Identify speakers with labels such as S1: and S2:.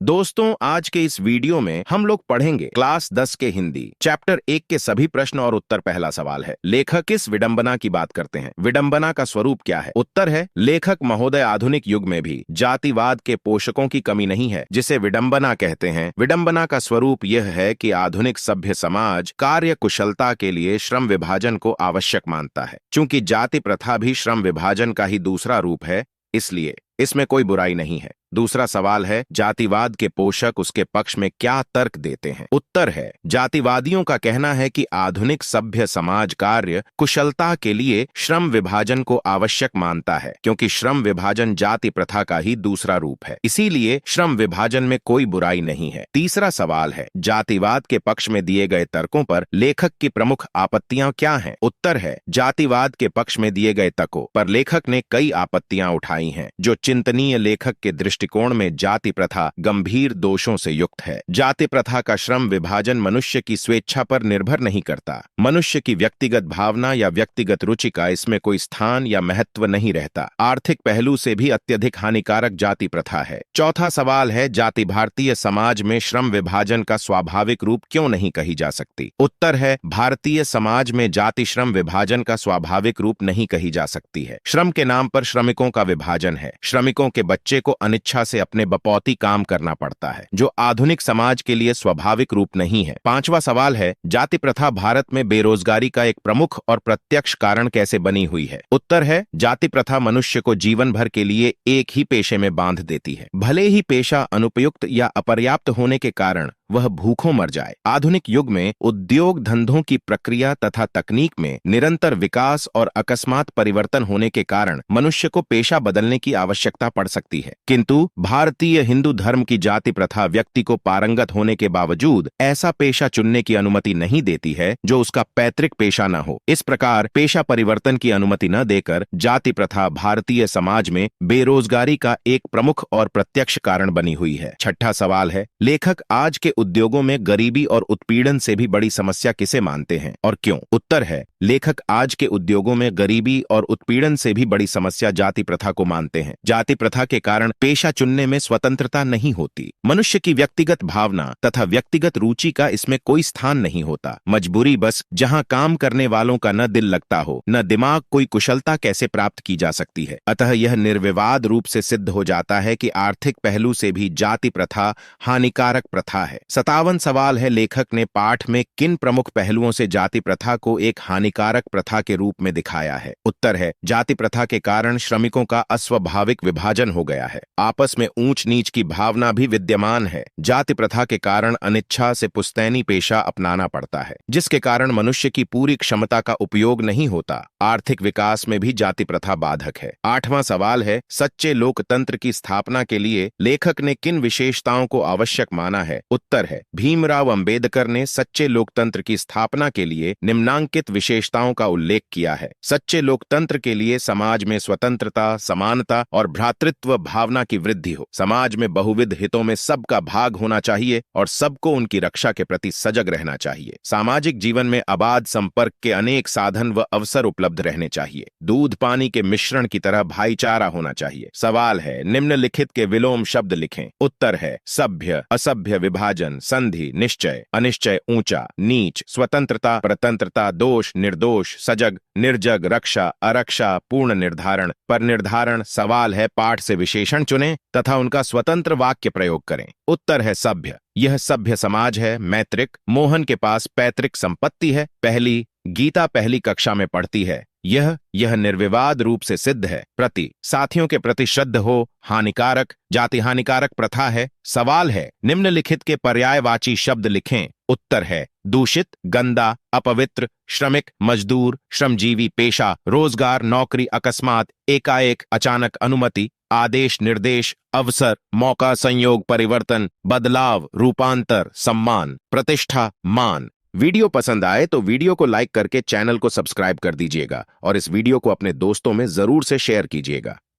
S1: दोस्तों, आज के इस वीडियो में हम लोग पढ़ेंगे क्लास 10 के हिंदी चैप्टर 1 के सभी प्रश्न और उत्तर। पहला सवाल है, लेखक किस विडंबना की बात करते हैं? विडंबना का स्वरूप क्या है? उत्तर है, लेखक महोदय आधुनिक युग में भी जातिवाद के पोषकों की कमी नहीं है जिसे विडंबना कहते हैं। विडंबना का स्वरूप यह है कि आधुनिक सभ्य समाज कार्य कुशलता के लिए श्रम विभाजन को आवश्यक मानता है। चूंकि जाति प्रथा भी श्रम विभाजन का ही दूसरा रूप है, इसलिए इसमें कोई बुराई नहीं है। दूसरा सवाल है, जातिवाद के पोषक उसके पक्ष में क्या तर्क देते हैं? उत्तर है, जातिवादियों का कहना है कि आधुनिक सभ्य समाज कार्य कुशलता के लिए श्रम विभाजन को आवश्यक मानता है, क्योंकि श्रम विभाजन जाति प्रथा का ही दूसरा रूप है। इसीलिए श्रम विभाजन में कोई बुराई नहीं है। तीसरा सवाल है, जातिवाद के पक्ष में दिए गए तर्कों पर लेखक की प्रमुख आपत्तियां क्या हैं? उत्तर है, जातिवाद के पक्ष में दिए गए तर्कों पर लेखक ने कई आपत्तियां उठाई हैं, जो चिंतनीय लेखक के दृष्टिकोण में जाति प्रथा गंभीर दोषों से युक्त है। जाति प्रथा का श्रम विभाजन मनुष्य की स्वेच्छा पर निर्भर नहीं करता। मनुष्य की व्यक्तिगत भावना या व्यक्तिगत रुचि का इसमें कोई स्थान या महत्व नहीं रहता। आर्थिक पहलू से भी अत्यधिक हानिकारक जाति प्रथा है। चौथा सवाल है, जाति भारतीय समाज में श्रम विभाजन का स्वाभाविक रूप क्यों नहीं कही जा सकती? उत्तर है, भारतीय समाज में जाति श्रम विभाजन का स्वाभाविक रूप नहीं कही जा सकती है। श्रम के नाम पर श्रमिकों का विभाजन है। श्रमिकों के बच्चे को अनिच्छा से अपने बपौती काम करना पड़ता है, जो आधुनिक समाज के लिए स्वाभाविक रूप नहीं है। पांचवा सवाल है, जाति प्रथा भारत में बेरोजगारी का एक प्रमुख और प्रत्यक्ष कारण कैसे बनी हुई है? उत्तर है, जाति प्रथा मनुष्य को जीवन भर के लिए एक ही पेशे में बांध देती है। भले ही पेशा अनुपयुक्त या अपर्याप्त होने के कारण वह भूखों मर जाए। आधुनिक युग में उद्योग धंधों की प्रक्रिया तथा तकनीक में निरंतर विकास और अकस्मात परिवर्तन होने के कारण मनुष्य को पेशा बदलने की आवश्यकता पड़ सकती है, किंतु भारतीय हिंदू धर्म की जाति प्रथा व्यक्ति को पारंगत होने के बावजूद ऐसा पेशा चुनने की अनुमति नहीं देती है जो उसका पैतृक पेशा न हो। इस प्रकार पेशा परिवर्तन की अनुमति न देकर जाति प्रथा भारतीय समाज में बेरोजगारी का एक प्रमुख और प्रत्यक्ष कारण बनी हुई है। छठा सवाल है, लेखक आज के उद्योगों में गरीबी और उत्पीड़न से भी बड़ी समस्या किसे मानते हैं और क्यों? उत्तर है, लेखक आज के उद्योगों में गरीबी और उत्पीड़न से भी बड़ी समस्या जाति प्रथा को मानते हैं। जाति प्रथा के कारण पेशा चुनने में स्वतंत्रता नहीं होती। मनुष्य की व्यक्तिगत भावना तथा व्यक्तिगत रुचि का इसमें कोई स्थान नहीं होता। मजबूरी बस जहां काम करने वालों का न दिल लगता हो न दिमाग, कोई कुशलता कैसे प्राप्त की जा सकती है। अतः यह निर्विवाद रूप से सिद्ध हो जाता है कि आर्थिक पहलू से भी जाति प्रथा हानिकारक प्रथा है। 57 सवाल है, लेखक ने पाठ में किन प्रमुख पहलुओं से जाति प्रथा को एक हानिकारक प्रथा के रूप में दिखाया है? उत्तर है, जाति प्रथा के कारण श्रमिकों का अस्वाभाविक विभाजन हो गया है। आपस में ऊंच नीच की भावना भी विद्यमान है। जाति प्रथा के कारण अनिच्छा से पुश्तैनी पेशा अपनाना पड़ता है, जिसके कारण मनुष्य की पूरी क्षमता का उपयोग नहीं होता। आर्थिक विकास में भी जाति प्रथा बाधक है। 8वां सवाल है, सच्चे लोकतंत्र की स्थापना के लिए लेखक ने किन विशेषताओं को आवश्यक माना है? उत्तर है, भीमराव अंबेडकर ने सच्चे लोकतंत्र की स्थापना के लिए निम्नांकित विशेषताओं का उल्लेख किया है। सच्चे लोकतंत्र के लिए समाज में स्वतंत्रता, समानता और भ्रातृत्व भावना की वृद्धि हो। समाज में बहुविध हितों में सबका भाग होना चाहिए और सबको उनकी रक्षा के प्रति सजग रहना चाहिए। सामाजिक जीवन में अबाध संपर्क के अनेक साधन व अवसर उपलब्ध रहने चाहिए। दूध पानी के मिश्रण की तरह भाईचारा होना चाहिए। सवाल है, निम्नलिखित के विलोम शब्द लिखें। उत्तर है, सभ्य, असभ्य, विभाजन, संधि, निश्चय, अनिश्चय, ऊंचा, नीच, स्वतंत्रता, परतंत्रता, दोष, निर्दोष, सजग, निर्जग, रक्षा, अरक्षा, पूर्ण निर्धारण, पर निर्धारण। सवाल है, पाठ से विशेषण चुनें तथा उनका स्वतंत्र वाक्य प्रयोग करें। उत्तर है, सभ्य। यह सभ्य समाज है। मैत्रिक, मोहन के पास पैतृक संपत्ति है। पहली, गीता पहली कक्षा में पढ़ती है। यह निर्विवाद रूप से सिद्ध है। प्रति, साथियों के प्रति श्रद्ध हो। हानिकारक, जाति हानिकारक प्रथा है। सवाल है, निम्नलिखित के पर्यायवाची शब्द लिखें। उत्तर है, दूषित, गंदा, अपवित्र, श्रमिक, मजदूर, श्रमजीवी, पेशा, रोजगार, नौकरी, अकस्मात, एकाएक, अचानक, अनुमति, आदेश, निर्देश, अवसर, मौका, संयोग, परिवर्तन, बदलाव, रूपांतर, सम्मान, प्रतिष्ठा, मान। वीडियो पसंद आए तो वीडियो को लाइक करके चैनल को सब्सक्राइब कर दीजिएगा और इस वीडियो को अपने दोस्तों में जरूर से शेयर कीजिएगा।